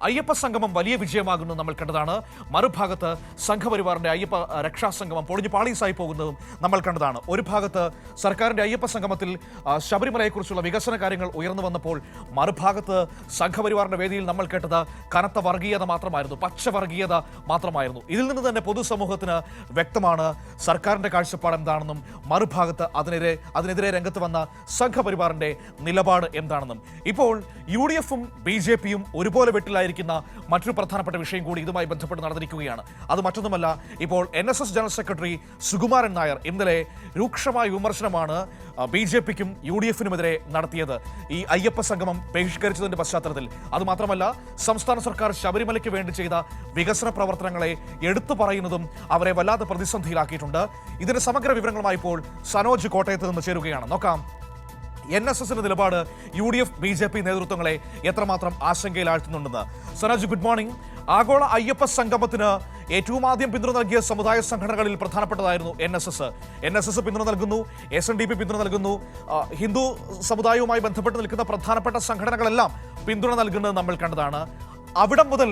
അയ്യപ്പ സംഗമം വലിയ വിജയമാകുന്നു നമ്മൾ കണ്ടതാണ്. മറുഭാഗത്ത് സംഘപരിവാറിന്റെ അയ്യപ്പ രക്ഷാസംഗമം പൊളിഞ്ഞു പാളീസായി പോകുന്നതും നമ്മൾ കണ്ടതാണ്. ഒരു ഭാഗത്ത് സർക്കാരിന്റെ അയ്യപ്പ സംഗമത്തിൽ ശബരിമലയെക്കുറിച്ചുള്ള വികസന കാര്യങ്ങൾ ഉയർന്നു വന്നപ്പോൾ മറുഭാഗത്ത് സംഘപരിവാറിന്റെ വേദിയിൽ നമ്മൾ കേട്ടത് കനത്ത വർഗീയത മാത്രമായിരുന്നു, പച്ച വർഗീയത മാത്രമായിരുന്നു. ഇതിൽ നിന്ന് തന്നെ പൊതുസമൂഹത്തിന് വ്യക്തമാണ് സർക്കാരിന്റെ കാഴ്ചപ്പാട് എന്താണെന്നും മറുഭാഗത്ത് അതിനെതിരെ രംഗത്ത് വന്ന സംഘപരിവാറിന്റെ നിലപാട് എന്താണെന്നും. ഇപ്പോൾ UDF-ഉം BJP-യും ഒരുപോലെ വെട്ടിലായിരിക്കുന്ന മറ്റൊരു പ്രധാനപ്പെട്ട വിഷയം കൂടി ഇതുമായി ബന്ധപ്പെട്ട് നടന്നിരിക്കുകയാണ്. അത് മറ്റൊന്നുമല്ല, ഇപ്പോൾ NSS general secretary Sukumaran Nair ഇന്നലെ രൂക്ഷമായ വിമർശനമാണ് BJP-ക്കും UDF-നുമെതിരെ നടത്തിയത് ഈ അയ്യപ്പ സംഗമം ബഹിഷ്കരിച്ചതിന്റെ പശ്ചാത്തലത്തിൽ. അതുമാത്രമല്ല, സംസ്ഥാന സർക്കാർ ശബരിമലയ്ക്ക് വേണ്ടി ചെയ്ത വികസന പ്രവർത്തനങ്ങളെ എടുത്തു പറയുന്നതും അവരെ വല്ലാതെ പ്രതിസന്ധിയിലാക്കിയിട്ടുണ്ട്. ഇതിന്റെ സമഗ്ര വിവരങ്ങളുമായി ഇപ്പോൾ സനോജ് കോട്ടയത്ത് നിന്ന് ചേരുകയാണ്. നോക്കാം NSS-ന്റെ നിലപാട് UDF BJP നേതൃത്വങ്ങളെ എത്രമാത്രം ആശങ്കയിലാഴ്ത്തുന്നുണ്ടെന്ന്. Sanoj, good morning. ആഗോള അയ്യപ്പ സംഗമത്തിന് ഏറ്റവും ആദ്യം പിന്തുണ നൽകിയ സമുദായ സംഘടനകളിൽ പ്രധാനപ്പെട്ടതായിരുന്നു NSS പിന്തുണ നൽകുന്നു, SNDP പിന്തുണ നൽകുന്നു, ഹിന്ദു സമുദായവുമായി ബന്ധപ്പെട്ട് നിൽക്കുന്ന പ്രധാനപ്പെട്ട സംഘടനകളെല്ലാം പിന്തുണ നൽകുന്നത് നമ്മൾ കണ്ടതാണ്. അവിടം മുതൽ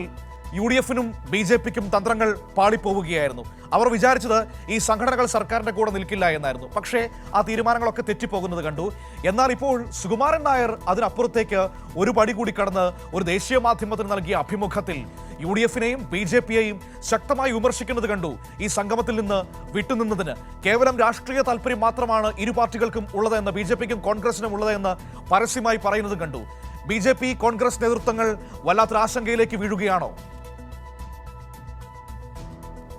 UDF-നും BJP-ക്കും തന്ത്രങ്ങൾ പാളിപ്പോവുകയായിരുന്നു. അവർ വിചാരിച്ചത് ഈ സംഘടനകൾ സർക്കാരിന്റെ കൂടെ നിൽക്കില്ല എന്നായിരുന്നു. പക്ഷേ ആ തീരുമാനങ്ങളൊക്കെ തെറ്റിപ്പോകുന്നത് കണ്ടു. എന്നാൽ ഇപ്പോൾ സുകുമാരൻ നായർ അതിനപ്പുറത്തേക്ക് ഒരു പടി കൂടി കടന്ന് ഒരു ദേശീയ മാധ്യമത്തിന് നൽകിയ അഭിമുഖത്തിൽ UDF-നെയും BJP-യെയും ശക്തമായി വിമർശിക്കുന്നത് കണ്ടു. ഈ സംഗമത്തിൽ നിന്ന് വിട്ടുനിന്നതിന് കേവലം രാഷ്ട്രീയ താല്പര്യം മാത്രമാണ് ഇരു പാർട്ടികൾക്കും ഉള്ളതെന്ന്, BJP-ക്കും കോൺഗ്രസിനും ഉള്ളതെന്ന് പരസ്യമായി പറയുന്നത് കണ്ടു. BJP കോൺഗ്രസ് നേതൃത്വങ്ങൾ വല്ലാത്തൊരു ആശങ്കയിലേക്ക് വീഴുകയാണോ?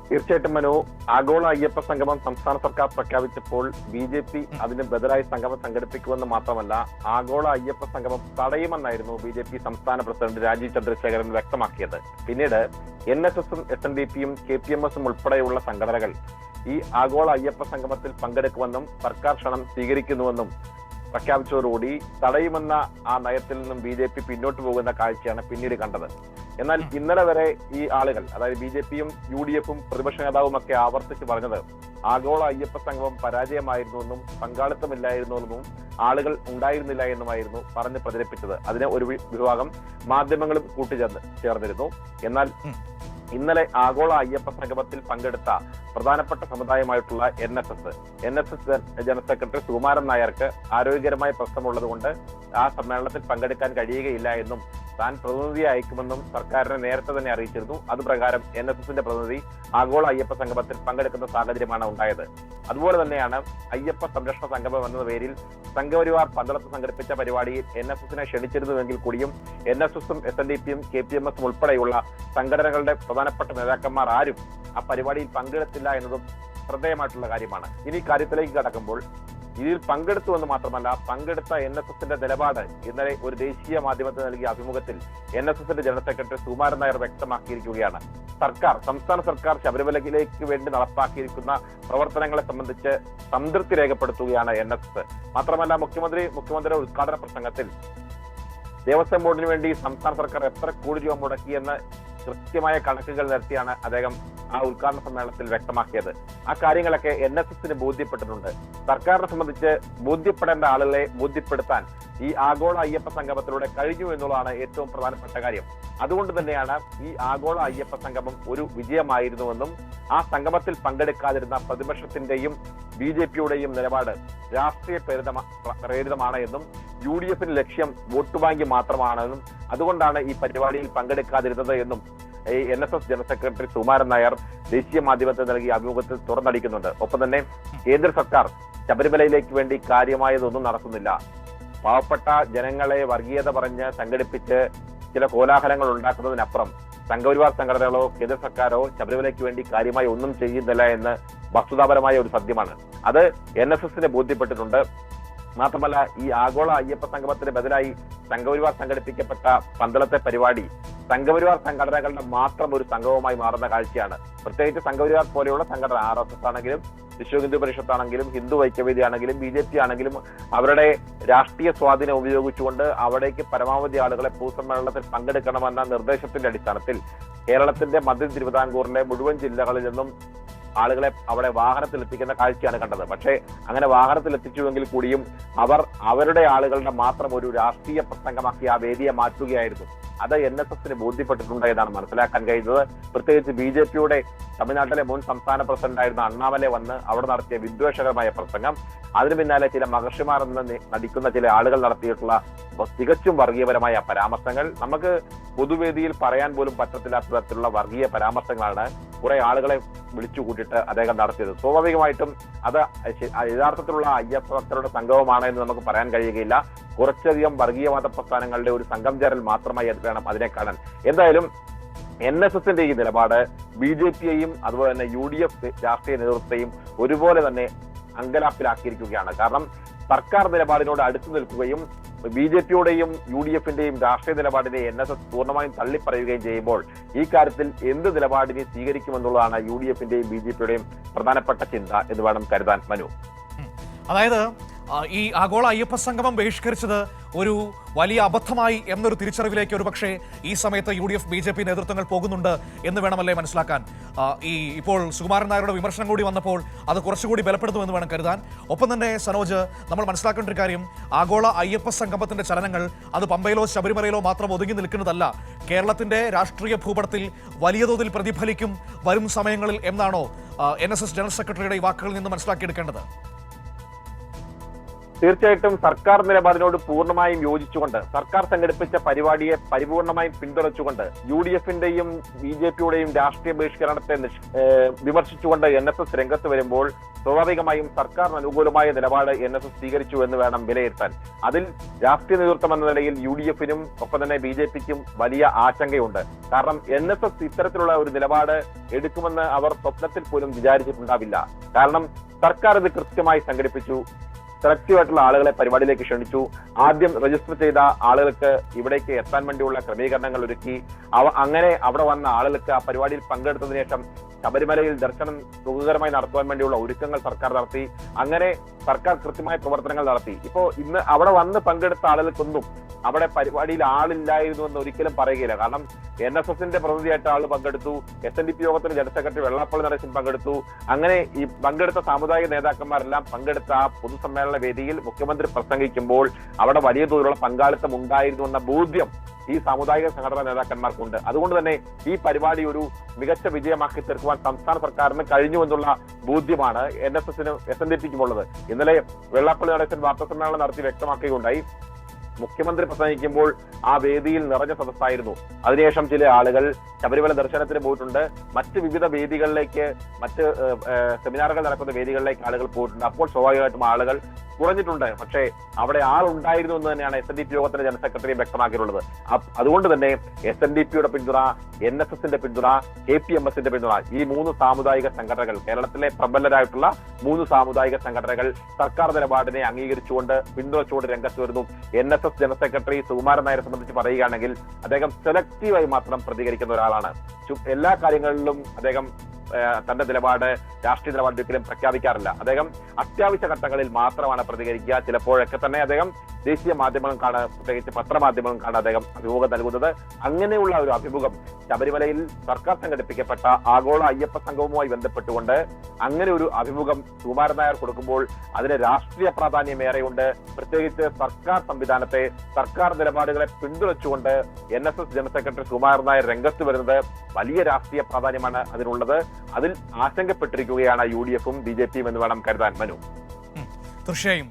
തീർച്ചയായിട്ടും മനു, ആഗോള അയ്യപ്പ സംഗമം സംസ്ഥാന സർക്കാർ പ്രഖ്യാപിച്ചപ്പോൾ BJP അതിന് ബദലായി സംഗമം സംഘടിപ്പിക്കുമെന്ന് മാത്രമല്ല ആഗോള അയ്യപ്പ സംഗമം തടയുമെന്നായിരുന്നു BJP സംസ്ഥാന പ്രസിഡന്റ് രാജീവ് ചന്ദ്രശേഖരൻ വ്യക്തമാക്കിയത്. പിന്നീട് NSS-ഉം SNDP-യും KPMS-ഉം ഉൾപ്പെടെയുള്ള സംഘടനകൾ ഈ ആഗോള അയ്യപ്പ സംഗമത്തിൽ പങ്കെടുക്കുമെന്നും സർക്കാർ ക്ഷണം സ്വീകരിക്കുന്നുവെന്നും പ്രഖ്യാപിച്ചതോടുകൂടി തടയുമെന്ന ആ നയത്തിൽ നിന്നും BJP പിന്നോട്ട് പോകുന്ന കാഴ്ചയാണ് പിന്നീട് കണ്ടത്. എന്നാൽ ഇന്നലെ വരെ ഈ ആളുകൾ, അതായത് BJP-യും UDF-ഉം പ്രതിപക്ഷ നേതാവും ഒക്കെ ആവർത്തിച്ച് പറഞ്ഞത് ആഗോള അയ്യപ്പ സംഗമം പരാജയമായിരുന്നുവെന്നും പങ്കാളിത്തമില്ലായിരുന്നുവെന്നും ആളുകൾ ഉണ്ടായിരുന്നില്ല എന്നുമായിരുന്നു പറഞ്ഞ് പ്രചരിപ്പിച്ചത്. അതിന് ഒരു വിഭാഗം മാധ്യമങ്ങളും കൂട്ടിച്ചേർന്നിരുന്നു. എന്നാൽ ഇന്നലെ ആഗോള അയ്യപ്പ സംഗമത്തിൽ പങ്കെടുത്ത പ്രധാനപ്പെട്ട സമുദായമായിട്ടുള്ള NSS ജനറൽ സെക്രട്ടറി സുകുമാരൻ നായർക്ക് ആരോഗ്യകരമായ പ്രശ്നമുള്ളത് കൊണ്ട് ആ സമ്മേളനത്തിൽ പങ്കെടുക്കാൻ കഴിയുകയില്ല എന്നും താൻ പ്രതിനിധി അയക്കുമെന്നും സർക്കാരിനെ നേരത്തെ തന്നെ അറിയിച്ചിരുന്നു. അതുപ്രകാരം NSS-ന്റെ പ്രതിനിധി ആഗോള അയ്യപ്പ സംഗമത്തിൽ പങ്കെടുക്കുന്ന സാഹചര്യമാണ് ഉണ്ടായത്. അതുപോലെ തന്നെയാണ് അയ്യപ്പ സംരക്ഷണ സംഗമം എന്ന പേരിൽ സംഘപരിവാർ പന്തളത്ത് സംഘടിപ്പിച്ച പരിപാടിയിൽ NSS-നെ ക്ഷണിച്ചിരുന്നുവെങ്കിൽ കൂടിയും NSS-ഉം SNDP-യും KPMS-ഉം ഉൾപ്പെടെയുള്ള സംഘടനകളുടെ പ്രധാനപ്പെട്ട നേതാക്കന്മാർ ആരും ആ പരിപാടിയിൽ പങ്കെടുത്തില്ല എന്നതും ശ്രദ്ധേയമായിട്ടുള്ള കാര്യമാണ്. ഇനി കാര്യത്തിലേക്ക് കടക്കുമ്പോൾ ഇതിൽ പങ്കെടുത്തു എന്ന് മാത്രമല്ല, പങ്കെടുത്ത NSS-ന്റെ നിലപാട് ഇന്നലെ ഒരു ദേശീയ മാധ്യമത്തിന് നൽകിയ അഭിമുഖത്തിൽ NSS-ന്റെ ജനറൽ സെക്രട്ടറി സുകുമാരൻ നായർ വ്യക്തമാക്കിയിരിക്കുകയാണ്. സംസ്ഥാന സർക്കാർ ശബരിമലയിലേക്ക് വേണ്ടി നടപ്പാക്കിയിരിക്കുന്ന പ്രവർത്തനങ്ങളെ സംബന്ധിച്ച് സംതൃപ്തി രേഖപ്പെടുത്തുകയാണ് NSS. മാത്രമല്ല, മുഖ്യമന്ത്രിയുടെ ഉദ്ഘാടന പ്രസംഗത്തിൽ ദേവസ്വം ബോർഡിന് വേണ്ടി സംസ്ഥാന സർക്കാർ എത്ര കോടി രൂപ മുടക്കിയെന്ന് കൃത്യമായ കണക്കുകൾ നിരത്തിയാണ് അദ്ദേഹം ആ ഉദ്ഘാടന സമ്മേളനത്തിൽ വ്യക്തമാക്കിയത്. ആ കാര്യങ്ങളൊക്കെ NSS-ന് ബോധ്യപ്പെട്ടിട്ടുണ്ട്. സർക്കാരിനെ സംബന്ധിച്ച് ബോധ്യപ്പെടേണ്ട ആളുകളെ ബോധ്യപ്പെടുത്താൻ ഈ ആഗോള അയ്യപ്പ സംഗമത്തിലൂടെ കഴിഞ്ഞു എന്നുള്ളതാണ് ഏറ്റവും പ്രധാനപ്പെട്ട കാര്യം. അതുകൊണ്ട് തന്നെയാണ് ഈ ആഗോള അയ്യപ്പ സംഗമം ഒരു വിജയമായിരുന്നുവെന്നും ആ സംഗമത്തിൽ പങ്കെടുക്കാതിരുന്ന പ്രതിപക്ഷത്തിന്റെയും BJP-യുടെയും നിലപാട് രാഷ്ട്രീയ പ്രേരിതമാണ് എന്നും UDF-ന് ലക്ഷ്യം വോട്ട് ബാങ്ക് മാത്രമാണെന്നും അതുകൊണ്ടാണ് ഈ പരിപാടിയിൽ പങ്കെടുക്കാതിരുന്നത് എന്നും NSS general secretary Sukumaran Nair ദേശീയ മാധ്യമത്തിൽ നൽകിയ അഭിമുഖത്തിൽ തുറന്നടിക്കുന്നുണ്ട്. ഒപ്പം തന്നെ കേന്ദ്ര സർക്കാർ ശബരിമലയിലേക്ക് വേണ്ടി കാര്യമായതൊന്നും നടത്തുന്നില്ല. പാവപ്പെട്ട ജനങ്ങളെ വർഗീയത പറഞ്ഞ് സംഘടിപ്പിച്ച് ചില കോലാഹലങ്ങൾ ഉണ്ടാക്കുന്നതിനപ്പുറം സംഘപരിവാർ സംഘടനകളോ കേന്ദ്ര സർക്കാരോ ശബരിമലയ്ക്ക് വേണ്ടി കാര്യമായി ഒന്നും ചെയ്യുന്നില്ല എന്ന് വസ്തുതാപരമായ ഒരു സത്യമാണ്. അത് NSS-ന് ബോധ്യപ്പെട്ടിട്ടുണ്ട്. മാത്രമല്ല, ഈ ആഗോള അയ്യപ്പ സംഗമത്തിന് ബദലായി സംഘപരിവാർ സംഘടിപ്പിക്കപ്പെട്ട പന്തളത്തെ പരിപാടി സംഘപരിവാർ സംഘടനകളുടെ മാത്രം ഒരു സംഗമമായി മാറുന്ന കാഴ്ചയാണ്. പ്രത്യേകിച്ച് സംഘപരിവാർ പോലെയുള്ള സംഘടന RSS ആണെങ്കിലും വിശ്വ ഹിന്ദു പരിഷത്താണെങ്കിലും ഹിന്ദു ഐക്യവേദി ആണെങ്കിലും BJP ആണെങ്കിലും അവരുടെ രാഷ്ട്രീയ സ്വാധീനം ഉപയോഗിച്ചുകൊണ്ട് അവിടേക്ക് പരമാവധി ആളുകളെ പൊതുസമ്മേളനത്തിൽ പങ്കെടുക്കണമെന്ന നിർദ്ദേശത്തിന്റെ അടിസ്ഥാനത്തിൽ കേരളത്തിന്റെ മധ്യ തിരുവിതാംകൂറിലെ മുഴുവൻ ജില്ലകളിൽ നിന്നും ആളുകളെ അവിടെ വാഹനത്തിൽ എത്തിക്കുന്ന കാഴ്ചയാണ് കണ്ടത്. പക്ഷേ അങ്ങനെ വാഹനത്തിൽ എത്തിച്ചുവെങ്കിൽ കൂടിയും അവർ അവരുടെ ആളുകളുടെ മാത്രം ഒരു രാഷ്ട്രീയ പ്രസംഗമാക്കി ആ വേദിയെ മാറ്റുകയായിരുന്നു. അത് NSSന് ബോധ്യപ്പെട്ടിട്ടുണ്ട് എന്നാണ് മനസ്സിലാക്കാൻ കഴിയുന്നത്. പ്രത്യേകിച്ച് BJPയുടെ തമിഴ്നാട്ടിലെ മുൻ സംസ്ഥാന പ്രസിഡന്റായിരുന്ന അണ്ണാമലൈ വന്ന് അവിടെ നടത്തിയ വിദ്വേഷകരമായ പ്രസംഗം, അതിനു പിന്നാലെ ചില മഹർഷിമാർ എന്ന് നടിക്കുന്ന ചില ആളുകൾ നടത്തിയിട്ടുള്ള തികച്ചും വർഗീയപരമായ പരാമർശങ്ങൾ, നമുക്ക് പൊതുവേദിയിൽ പറയാൻ പോലും പറ്റത്തില്ലാത്ത തരത്തിലുള്ള വർഗീയ പരാമർശങ്ങളാണ് കുറെ ആളുകളെ വിളിച്ചു കൂട്ടിയിട്ട് അദ്ദേഹം നടത്തിയത്. സ്വാഭാവികമായിട്ടും അത് യഥാർത്ഥത്തിലുള്ള അയ്യപ്പ ഭക്തരുടെ സംഘവുമാണ് എന്ന് നമുക്ക് പറയാൻ കഴിയുകയില്ല. കുറച്ചധികം വർഗീയവാദ പ്രസ്ഥാനങ്ങളുടെ ഒരു സംഘം ചേരൽ മാത്രമായി വേണം അതിനെ കാണാൻ. എന്തായാലും NSSന്റെ ഈ നിലപാട് BJPയെയും അതുപോലെ തന്നെ UDF രാഷ്ട്രീയ നേതൃത്വത്തെയും ഒരുപോലെ തന്നെ അങ്കലാപ്പിലാക്കിയിരിക്കുകയാണ്. കാരണം സർക്കാർ നിലപാടിനോട് അടുത്തു നിൽക്കുകയും BJPയുടെയും UDFന്റെയും രാഷ്ട്രീയ നിലപാടിനെ NSS പൂർണ്ണമായും തള്ളിപ്പറയുകയും ചെയ്യുമ്പോൾ ഈ കാര്യത്തിൽ എന്ത് നിലപാടിനെ സ്വീകരിക്കുമെന്നുള്ളതാണ് UDFന്റെയും BJPയുടെയും പ്രധാനപ്പെട്ട ചിന്ത എന്ന് വേണം കരുതാൻ. മനു, അതായത് ഈ ആഗോള അയ്യപ്പ സംഗമം ബഹിഷ്കരിച്ചത് ഒരു വലിയ അബദ്ധമായി എന്നൊരു തിരിച്ചറിവിലേക്ക് ഒരുപക്ഷെ ഈ സമയത്ത് UDF BJP നേതൃത്വങ്ങൾ പോകുന്നുണ്ട് എന്ന് വേണമല്ലേ മനസ്സിലാക്കാൻ. ഇപ്പോൾ സുകുമാരൻ നായരുടെ വിമർശനം കൂടി വന്നപ്പോൾ അത് കുറച്ചുകൂടി ബലപ്പെടുത്തുമെന്ന് വേണം കരുതാൻ. ഒപ്പം തന്നെ സനോജ്, നമ്മൾ മനസ്സിലാക്കേണ്ട ഒരു കാര്യം, ആഗോള അയ്യപ്പ സംഗമത്തിന്റെ ചലനങ്ങൾ അത് പമ്പയിലോ ശബരിമലയിലോ മാത്രം ഒതുങ്ങി നിൽക്കുന്നതല്ല, കേരളത്തിന്റെ രാഷ്ട്രീയ ഭൂപടത്തിൽ വലിയ തോതിൽ പ്രതിഫലിക്കും വരും സമയങ്ങളിൽ എന്നാണോ NSS ജനറൽ സെക്രട്ടറിയുടെ ഈ വാക്കുകളിൽ നിന്ന് മനസ്സിലാക്കിയെടുക്കേണ്ടത്? തീർച്ചയായിട്ടും സർക്കാർ നിലപാടിനോട് പൂർണ്ണമായും യോജിച്ചുകൊണ്ട്, സർക്കാർ സംഘടിപ്പിച്ച പരിപാടിയെ പരിപൂർണമായും പിന്തുണച്ചുകൊണ്ട്, UDFന്റെയും BJPയുടെയും രാഷ്ട്രീയ ബഹിഷ്കരണത്തെ വിമർശിച്ചുകൊണ്ട് NSS രംഗത്ത് വരുമ്പോൾ സ്വാഭാവികമായും സർക്കാരിന് അനുകൂലമായ നിലപാട് NSS സ്വീകരിച്ചു എന്ന് വേണം വിലയിരുത്താൻ. അതിൽ രാഷ്ട്രീയ നേതൃത്വം എന്ന നിലയിൽ UDFനും ഒപ്പം തന്നെ BJPക്കും വലിയ ആശങ്കയുണ്ട്. കാരണം NSS ഇത്തരത്തിലുള്ള ഒരു നിലപാട് എടുക്കുമെന്ന് അവർ സ്വപ്നത്തിൽ പോലും വിചാരിച്ചിട്ടുണ്ടാവില്ല. കാരണം സർക്കാർ ഇത് കൃത്യമായി സംഘടിപ്പിച്ചു, സെലക്റ്റീവായിട്ടുള്ള ആളുകളെ പരിപാടിയിലേക്ക് ക്ഷണിച്ചു, ആദ്യം രജിസ്റ്റർ ചെയ്ത ആളുകൾക്ക് ഇവിടേക്ക് എത്താൻ വേണ്ടിയുള്ള ക്രമീകരണങ്ങൾ ഒരുക്കി, അങ്ങനെ അവിടെ വന്ന ആളുകൾക്ക് ആ പരിപാടിയിൽ പങ്കെടുത്തതിനു ശേഷം ശബരിമലയിൽ ദർശനം സുഖകരമായി നടത്തുവാൻ വേണ്ടിയുള്ള ഒരുക്കങ്ങൾ സർക്കാർ നടത്തി. അങ്ങനെ സർക്കാർ കൃത്യമായ പ്രവർത്തനങ്ങൾ നടത്തി. ഇപ്പോ ഇന്ന് അവിടെ വന്ന് പങ്കെടുത്ത ആളുകൾക്കൊന്നും അവിടെ പരിപാടിയിൽ ആളില്ലായിരുന്നു എന്ന് ഒരിക്കലും പറയുകയില്ല. കാരണം NSSന്റെ പ്രതിനിധിയായിട്ട് ആൾ പങ്കെടുത്തു, SNDP യോഗത്തിന് ജനറൽ സെക്രട്ടറി വെള്ളാപ്പള്ളി നടേശൻ പങ്കെടുത്തു. അങ്ങനെ ഈ പങ്കെടുത്ത സാമുദായിക നേതാക്കന്മാരെല്ലാം പങ്കെടുത്ത ആ പൊതുസമ്മേളന വേദിയിൽ മുഖ്യമന്ത്രി പ്രസംഗിക്കുമ്പോൾ അവിടെ വലിയ തോതിലുള്ള പങ്കാളിത്തം ഉണ്ടായിരുന്നു എന്ന ബോധ്യം ഈ സാമുദായിക സംഘടനാ നേതാക്കന്മാർക്കുണ്ട്. അതുകൊണ്ട് തന്നെ ഈ പരിപാടി ഒരു മികച്ച വിജയമാക്കി തീർക്കുവാൻ സംസ്ഥാന സർക്കാരിന് കഴിഞ്ഞു എന്നുള്ള ബോധ്യമാണ് NSSനും SNDPക്കും ഉള്ളത്. ഇന്നലെ വെള്ളാപ്പള്ളി നടേശൻ വാർത്താസമ്മേളനം നടത്തി വ്യക്തമാക്കുകയുണ്ടായി, മുഖ്യമന്ത്രി പ്രസംഗിക്കുമ്പോൾ ആ വേദിയിൽ നിറഞ്ഞ സദസ്സായിരുന്നു. അതിനുശേഷം ചില ആളുകൾ ശബരിമല ദർശനത്തിന് പോയിട്ടുണ്ട്, മറ്റ് വിവിധ വേദികളിലേക്ക്, മറ്റ് സെമിനാറുകൾ നടക്കുന്ന വേദികളിലേക്ക് ആളുകൾ പോയിട്ടുണ്ട്. അപ്പോൾ സ്വാഭാവികമായിട്ടും ആളുകൾ കുറഞ്ഞിട്ടുണ്ട്. പക്ഷേ അവിടെ ആളുണ്ടായിരുന്നു എന്ന് തന്നെയാണ് SNDP യോഗത്തിന്റെ ജനറൽ സെക്രട്ടറി വ്യക്തമാക്കിയിട്ടുള്ളത്. അതുകൊണ്ട് തന്നെ SNDPയുടെ പിന്തുണ, NSSന്റെ പിന്തുണ, KPMSന്റെ പിന്തുണ, ഈ മൂന്ന് സാമുദായിക സംഘടനകൾ, കേരളത്തിലെ പ്രബലരായിട്ടുള്ള മൂന്ന് സാമുദായിക സംഘടനകൾ സർക്കാർ നിലപാടിനെ അംഗീകരിച്ചുകൊണ്ട് പിന്തുണച്ചുകൊണ്ട് രംഗത്ത് വരുന്നു. NSS ജനറൽ സെക്രട്ടറി സുകുമാരൻ നായരെ സംബന്ധിച്ച് പറയുകയാണെങ്കിൽ അദ്ദേഹം സെലക്റ്റീവായി മാത്രം പ്രതികരിക്കുന്ന ഒരാളാണ്. എല്ലാ കാര്യങ്ങളിലും അദ്ദേഹം തന്റെ നിലപാട്, രാഷ്ട്രീയ നിലപാട് ഒരിക്കലും പ്രഖ്യാപിക്കാറില്ല. അദ്ദേഹം അത്യാവശ്യ ഘട്ടങ്ങളിൽ മാത്രമാണ് പ്രതികരിക്കുക. ചിലപ്പോഴൊക്കെ തന്നെ അദ്ദേഹം ദേശീയ മാധ്യമങ്ങൾക്കാണ്, പ്രത്യേകിച്ച് പത്രമാധ്യമങ്ങൾക്കാണ് അദ്ദേഹം അഭിമുഖം നൽകുന്നത്. അങ്ങനെയുള്ള ഒരു അഭിമുഖം ശബരിമലയിൽ സർക്കാർ സംഘടിപ്പിക്കപ്പെട്ട ആഗോള അയ്യപ്പ സംഘവുമായി ബന്ധപ്പെട്ടുകൊണ്ട് അങ്ങനെ ഒരു അഭിമുഖം സുകുമാരൻ നായർ കൊടുക്കുമ്പോൾ അതിന് രാഷ്ട്രീയ പ്രാധാന്യമേറെയുണ്ട്. പ്രത്യേകിച്ച് സർക്കാർ സംവിധാനത്തെ, സർക്കാർ നിലപാടുകളെ പിന്തുണച്ചുകൊണ്ട് NSS general secretary Sukumaran Nair രംഗത്ത് വരുന്നത് വലിയ രാഷ്ട്രീയ പ്രാധാന്യമാണ് അതിനുള്ളത്. അതിൽ ആശങ്കപ്പെട്ടിരിക്കുകയാണ് UDFും BJPയും എന്ന് വേണം കരുതാൻ. മനു, തീർച്ചയായും